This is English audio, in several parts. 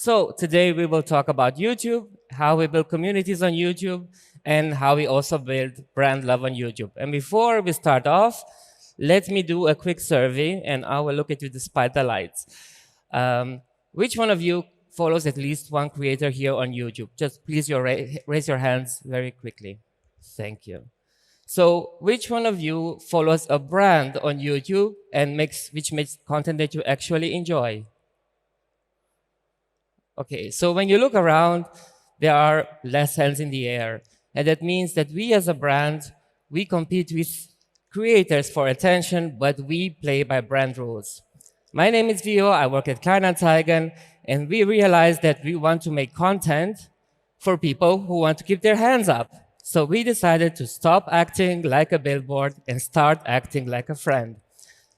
So today we will talk about YouTube, how we build communities on YouTube, and how we also build brand love on YouTube. And before we start off, let me do a quick survey, and I will look at you despite the lights. Which one of you follows at least one creator here on YouTube? Just please raise your hands very quickly. Thank you. So which one of you follows a brand on YouTube and which makes content that you actually enjoy? Okay, so when you look around, there are less hands in the air. And that means that we as a brand, we compete with creators for attention, but we play by brand rules. My name is Viorel, I work at Kleinanzeigen, and we realized that we want to make content for people who want to keep their hands up. So we decided to stop acting like a billboard and start acting like a friend.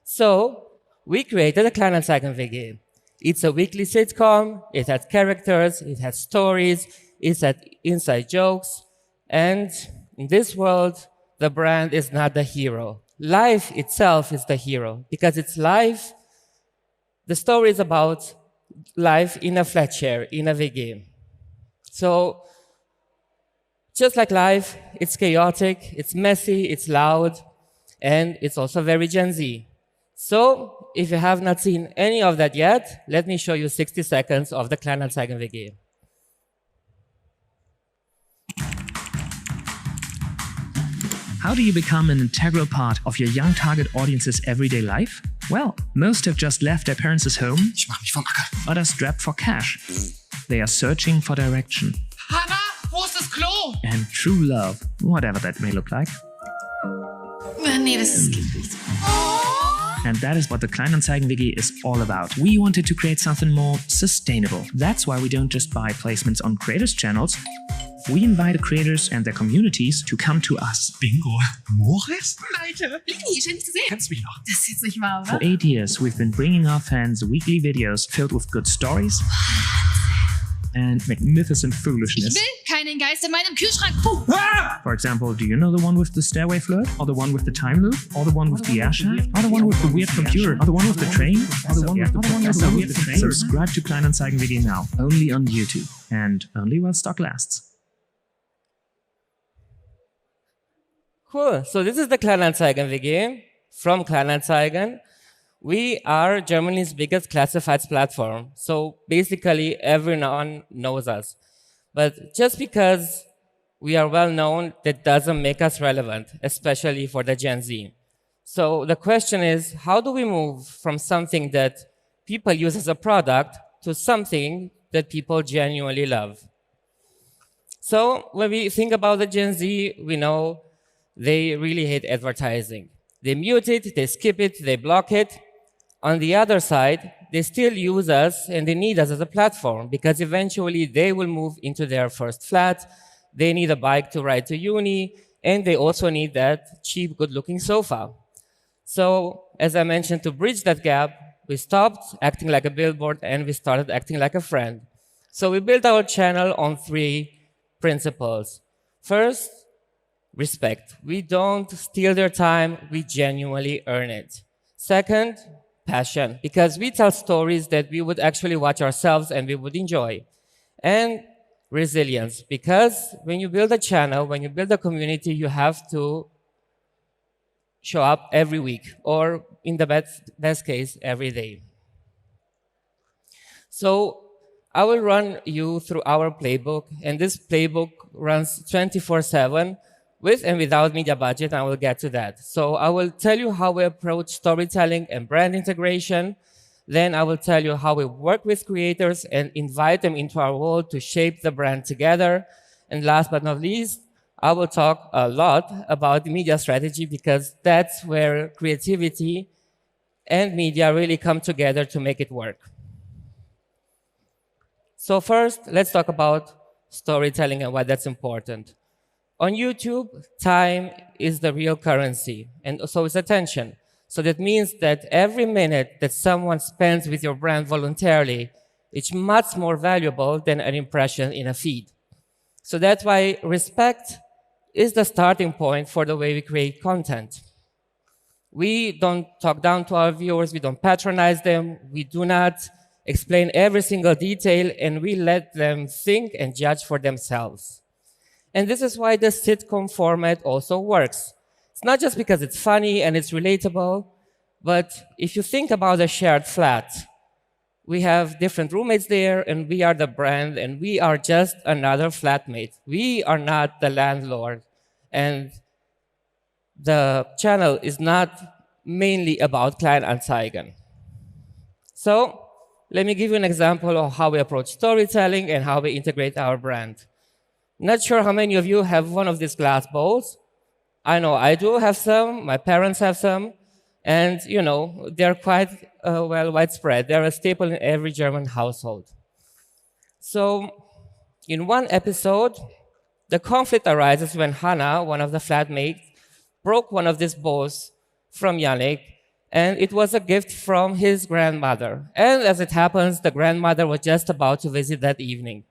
So we created a Kleinanzeigen WG. It's a weekly sitcom, it has characters, it has stories, it has inside jokes, and in this world, the brand is not the hero. Life itself is the hero, because it's life. The story is about life in a flat chair, in a WG. So, just like life, it's chaotic, it's messy, it's loud, and it's also very Gen Z. So, if you have not seen any of that yet, let me show you 60 seconds of the Kleinanzeigen WG. How do you become an integral part of your young target audience's everyday life? Well, most have just left their parents' home, Ich mach mich vom Acker. others strapped for cash. They are searching for direction Hanna, wo ist das Klo? and true love, whatever that may look like. Nee, das geht nicht. And that is what the Kleinanzeigen WG is all about. We wanted to create something more sustainable. That's why we don't just buy placements on creators' channels. We invite the creators and their communities to come to us. Bingo. Moritz? Leute, Lini, schön dich zu sehen. Kennst mich noch? Das ist jetzt nicht wahr, For oder? 8 years, we've been bringing our fans weekly videos filled with good stories and magnificent Ich foolishness. will keinen Geist in meinem Kühlschrank. Puh. For example, do you know the one with the stairway flirt? Or the one with the time loop? Or the one with the air shaft? Or the one with the weird computer? Or the one with the train? Or the one with the professor with the train? Subscribe to Kleinanzeigen WG now, only on YouTube. And only while stock lasts. Cool. So this is the Kleinanzeigen WG from Kleinanzeigen. We are Germany's biggest classifieds platform. So basically everyone knows us. But just because we are well known, that doesn't make us relevant, especially for the Gen Z. So the question is, how do we move from something that people use as a product to something that people genuinely love? So when we think about the Gen Z, we know they really hate advertising. They mute it, they skip it, they block it. On the other side, they still use us and they need us as a platform because eventually they will move into their first flat. They need a bike to ride to uni, and they also need that cheap, good-looking sofa. So, as I mentioned, to bridge that gap, we stopped acting like a billboard and we started acting like a friend. So we built our channel on 3 principles. First, respect. We don't steal their time, we genuinely earn it. Second, passion, because we tell stories that we would actually watch ourselves and we would enjoy. And resilience, because when you build a channel, when you build a community, you have to show up every week, or in the best case, every day. So I will run you through our playbook, and this playbook runs 24/7 with and without media budget, and I will get to that. So I will tell you how we approach storytelling and brand integration. Then I will tell you how we work with creators and invite them into our world to shape the brand together. And last but not least, I will talk a lot about media strategy because that's where creativity and media really come together to make it work. So first, let's talk about storytelling and why that's important. On YouTube, time is the real currency, and so is attention. So that means that every minute that someone spends with your brand voluntarily, it's much more valuable than an impression in a feed. So that's why respect is the starting point for the way we create content. We don't talk down to our viewers, we don't patronize them, we do not explain every single detail, and we let them think and judge for themselves. And this is why the sitcom format also works. It's not just because it's funny and it's relatable, but if you think about a shared flat, we have different roommates there, and we are the brand, and we are just another flatmate. We are not the landlord. And the channel is not mainly about Kleinanzeigen. So let me give you an example of how we approach storytelling and how we integrate our brand. Not sure how many of you have one of these glass bowls. I know I do have some, my parents have some, and you know, they're quite well widespread. They're a staple in every German household. So in one episode, the conflict arises when Hannah, one of the flatmates, broke one of these bowls from Yannick, and it was a gift from his grandmother. And as it happens, the grandmother was just about to visit that evening.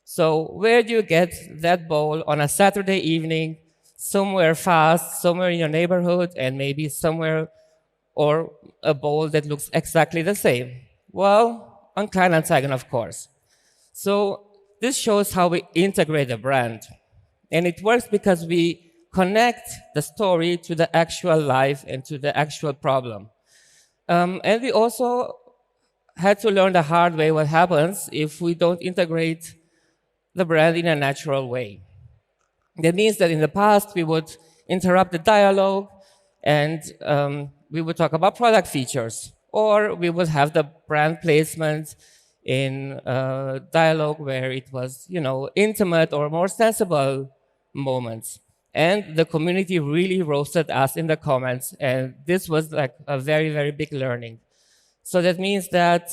So where do you get that bowl on a Saturday evening, somewhere fast, somewhere in your neighborhood, and maybe somewhere, or a bowl that looks exactly the same? Well, on Kleinanzeigen, of course. So this shows how we integrate a brand. And it works because we connect the story to the actual life and to the actual problem. And we also had to learn the hard way what happens if we don't integrate the brand in a natural way. That means that in the past, we would interrupt the dialogue and we would talk about product features, or we would have the brand placement in dialogue where it was, you know, intimate or more sensible moments. And the community really roasted us in the comments, and this was like a very, very big learning. So that means that,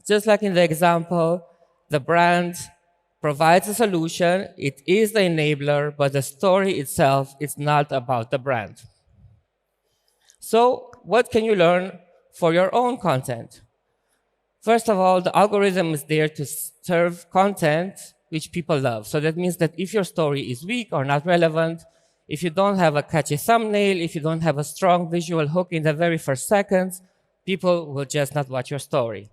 just like in the example, the brand provides a solution, it is the enabler, but the story itself is not about the brand. So what can you learn for your own content? First of all, the algorithm is there to serve content which people love. So that means that if your story is weak or not relevant, if you don't have a catchy thumbnail, if you don't have a strong visual hook in the very first seconds, people will just not watch your story.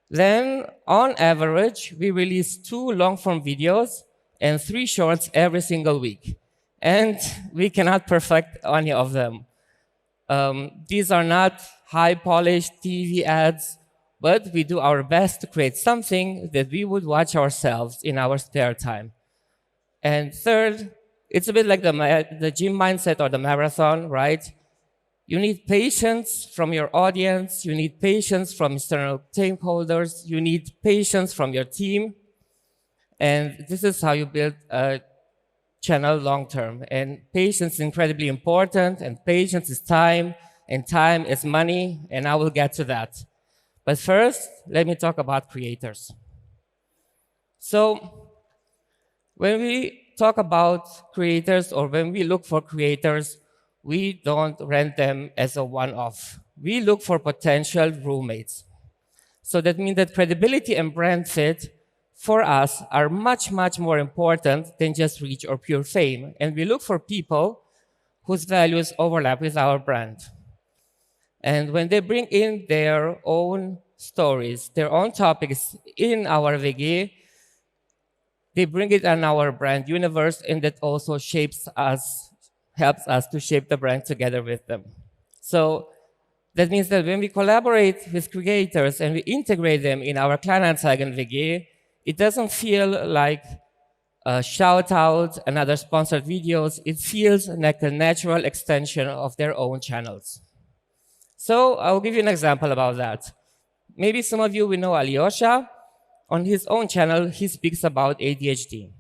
Then, on average, we release 2 long-form videos and 3 shorts every single week. And we cannot perfect any of them. These are not high-polished TV ads, but we do our best to create something that we would watch ourselves in our spare time. And third, it's a bit like the gym mindset or the marathon, right? You need patience from your audience, you need patience from external stakeholders, you need patience from your team. And this is how you build a channel long-term. And patience is incredibly important, and patience is time, and time is money, and I will get to that. But first, let me talk about creators. So when we talk about creators, or when we look for creators, we don't rent them as a one-off. We look for potential roommates. So that means that credibility and brand fit for us are much, much more important than just reach or pure fame. And we look for people whose values overlap with our brand. And when they bring in their own stories, their own topics in our WG, they bring it in our brand universe, and that also shapes us, helps us to shape the brand together with them. So that means that when we collaborate with creators and we integrate them in our Kleinanzeigen WG, it doesn't feel like a shout out and other sponsored videos. It feels like a natural extension of their own channels. So I'll give you an example about that. Maybe some of you will know Alyosha. On his own channel, he speaks about ADHD.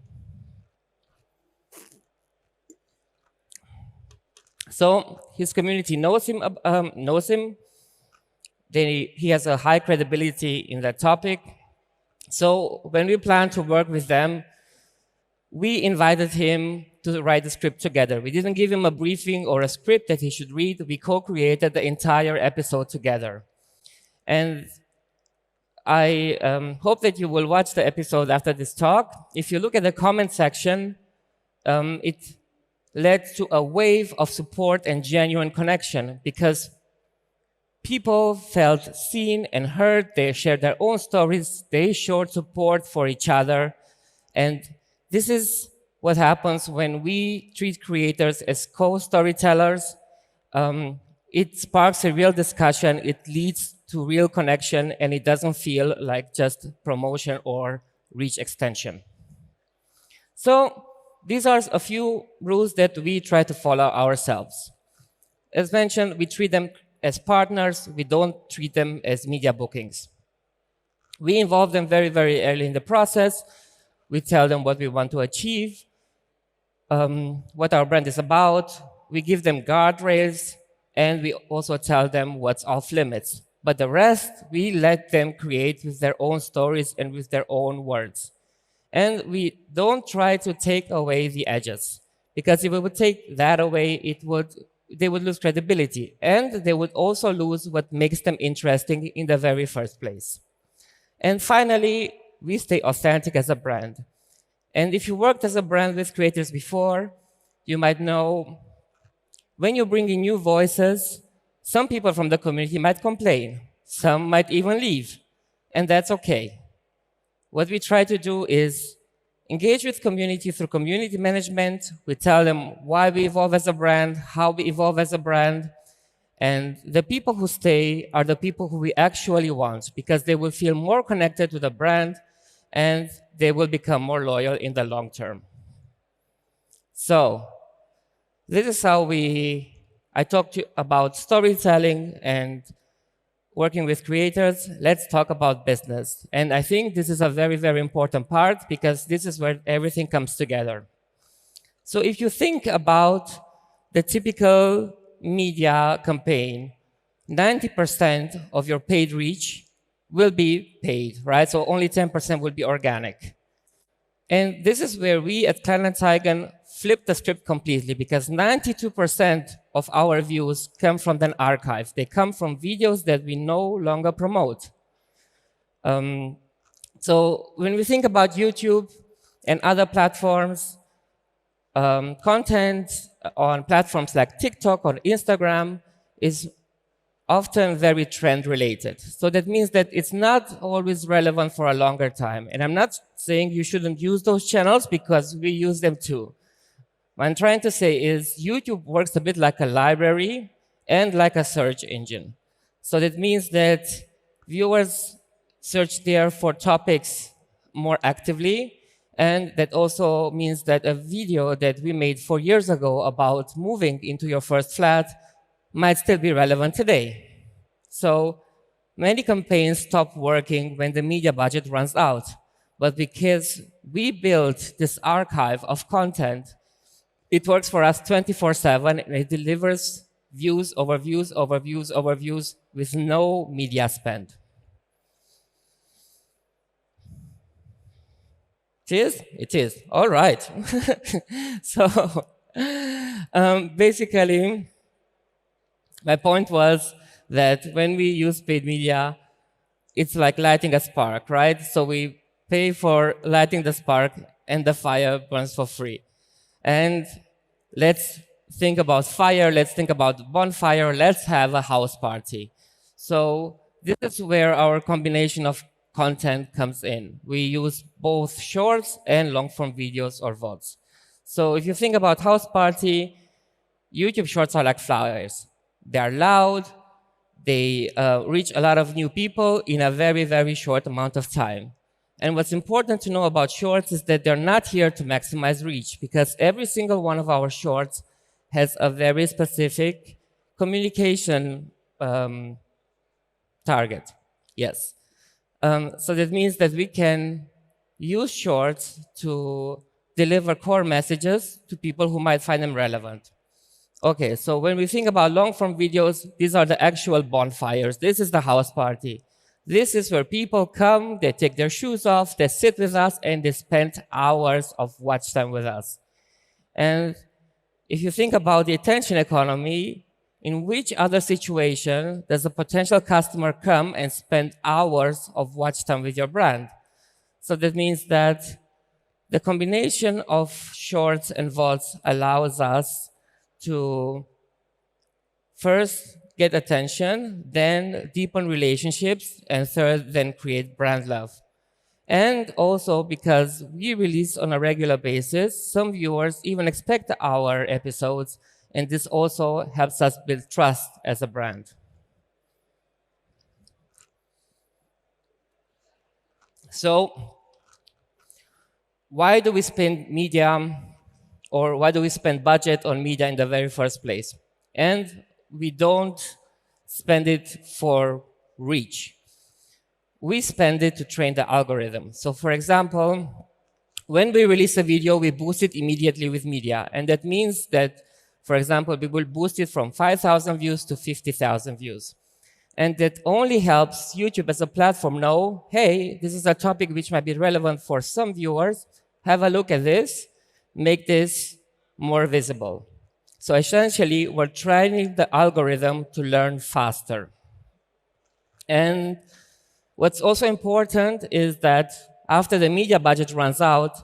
So his community knows him. He has a high credibility in that topic. So when we plan to work with them, we invited him to write the script together. We didn't give him a briefing or a script that he should read. We co-created the entire episode together. And I hope that you will watch the episode after this talk. If you look at the comment section, it led to a wave of support and genuine connection, because people felt seen and heard. They shared their own stories. They showed support for each other. And this is what happens when we treat creators as co-storytellers. It sparks a real discussion. It leads to real connection, and it doesn't feel like just promotion or reach extension. So these are a few rules that we try to follow ourselves. As mentioned, we treat them as partners. We don't treat them as media bookings. We involve them very, very early in the process. We tell them what we want to achieve, what our brand is about. We give them guardrails, and we also tell them what's off limits. But the rest, we let them create with their own stories and with their own words. And we don't try to take away the edges, because if we would take that away, they would lose credibility, and they would also lose what makes them interesting in the very first place. And finally, we stay authentic as a brand. And if you worked as a brand with creators before, you might know when you bring in new voices, some people from the community might complain. Some might even leave, and that's okay. What we try to do is engage with community through community management. We tell them why we evolve as a brand, how we evolve as a brand. And the people who stay are the people who we actually want, because they will feel more connected to the brand and they will become more loyal in the long term. So this is how I talked to you about storytelling and working with creators. Let's talk about business. And I think this is a very, very important part, because this is where everything comes together. So if you think about the typical media campaign, 90% of your paid reach will be paid, right? So only 10% will be organic. And this is where we at Kleinanzeigen flip the script completely, because 92% of our views come from an archive. They come from videos that we no longer promote. So when we think about YouTube and other platforms, content on platforms like TikTok or Instagram is often very trend related. So that means that it's not always relevant for a longer time. And I'm not saying you shouldn't use those channels, because we use them too. What I'm trying to say is YouTube works a bit like a library and like a search engine. So that means that viewers search there for topics more actively. And that also means that a video that we made 4 years ago about moving into your first flat might still be relevant today. So many campaigns stop working when the media budget runs out. But because we built this archive of content, it works for us 24/7, and it delivers views over views over views over views with no media spend. It is? It is. All right. So basically, my point was that when we use paid media, it's like lighting a spark, right? So we pay for lighting the spark, and the fire burns for free. And let's think about fire, let's think about bonfire, let's have a house party. So this is where our combination of content comes in. We use both shorts and long-form videos or VODs. So if you think about house party, YouTube shorts are like flowers. They are loud, they reach a lot of new people in a very, very short amount of time. And what's important to know about shorts is that they're not here to maximize reach, because every single one of our shorts has a very specific communication target. Yes. So that means that we can use shorts to deliver core messages to people who might find them relevant. Okay, so when we think about long-form videos, these are the actual bonfires. This is the house party. This is where people come, they take their shoes off, they sit with us, and they spend hours of watch time with us. And if you think about the attention economy, in which other situation does a potential customer come and spend hours of watch time with your brand? So that means that the combination of shorts and VODs allows us to first, get attention, then deepen relationships, and third, then create brand love. And also because we release on a regular basis, some viewers even expect our episodes, and this also helps us build trust as a brand. So, why do we spend media, or why do we spend budget on media in the very first place? And we don't spend it for reach. We spend it to train the algorithm. So for example, when we release a video, we boost it immediately with media. And that means that, for example, we will boost it from 5,000 views to 50,000 views. And that only helps YouTube as a platform know, hey, this is a topic which might be relevant for some viewers. Have a look at this, make this more visible. So essentially, we're training the algorithm to learn faster. And what's also important is that after the media budget runs out,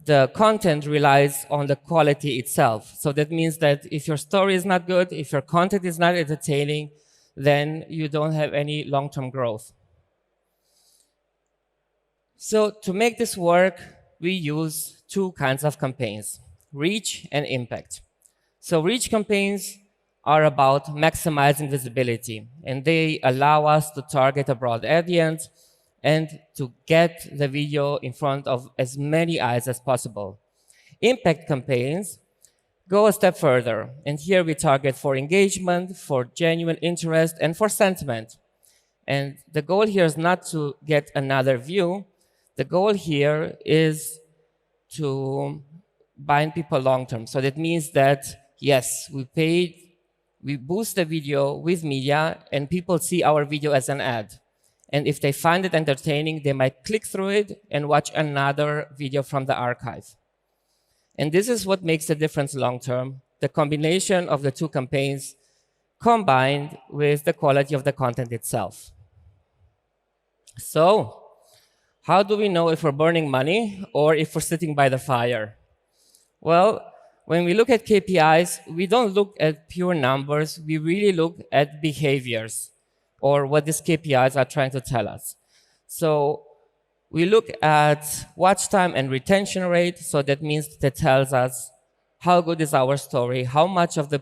the content relies on the quality itself. So that means that if your story is not good, if your content is not entertaining, then you don't have any long-term growth. So to make this work, we use two kinds of campaigns, reach and impact. So reach campaigns are about maximizing visibility, and they allow us to target a broad audience and to get the video in front of as many eyes as possible. Impact campaigns go a step further, and here we target for engagement, for genuine interest, and for sentiment. And the goal here is not to get another view. The goal here is to bind people long-term. So that means that, yes, we boost the video with media, and people see our video as an ad. And if they find it entertaining, they might click through it and watch another video from the archive. And this is what makes the difference long-term, the combination of the two campaigns combined with the quality of the content itself. So, how do we know if we're burning money or if we're sitting by the fire? Well, when we look at KPIs, we don't look at pure numbers, we really look at behaviors or what these KPIs are trying to tell us. So we look at watch time and retention rate, so that means that tells us how good is our story, how much of the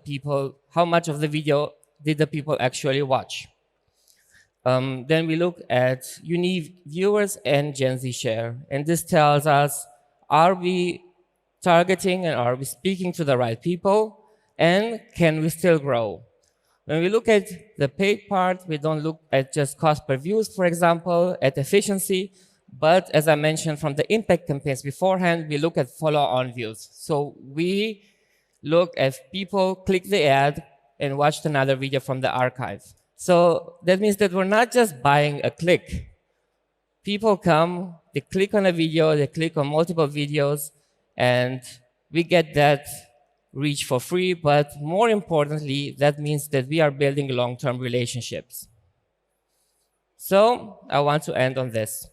video did the people actually watch. Then we look at unique viewers and Gen Z share, and this tells us, are we targeting and are we speaking to the right people, and can we still grow? When we look at the paid part, we don't look at just cost per views, for example, at efficiency, but as I mentioned from the impact campaigns beforehand, we look at follow-on views. So we look at people click the ad and watched another video from the archive. So that means that we're not just buying a click. People come, they click on a video, they click on multiple videos, and we get that reach for free, but more importantly, that means that we are building long-term relationships. So I want to end on this.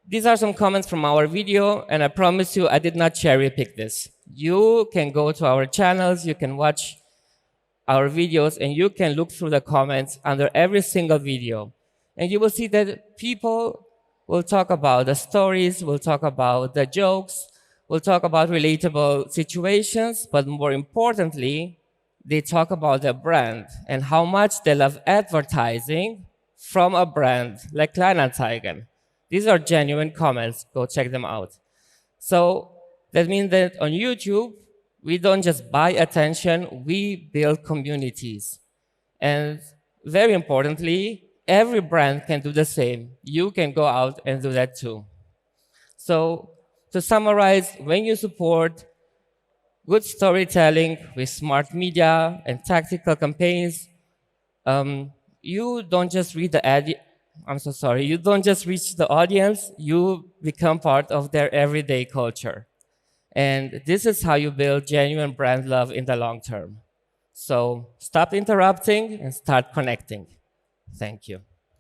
These are some comments from our video, and I promise you I did not cherry pick this. You can go to our channels, you can watch our videos, and you can look through the comments under every single video. And you will see that people will talk about the stories, will talk about the jokes, will talk about relatable situations, but more importantly, they talk about their brand and how much they love advertising from a brand like Kleinanzeigen. These are genuine comments. Go check them out. So that means that on YouTube, we don't just buy attention, we build communities. And very importantly, every brand can do the same. You can go out and do that too. So to summarize, when you support good storytelling with smart media and tactical campaigns, you don't just read the ad. You don't just reach the audience, you become part of their everyday culture. And this is how you build genuine brand love in the long term. So stop interrupting and start connecting. Thank you.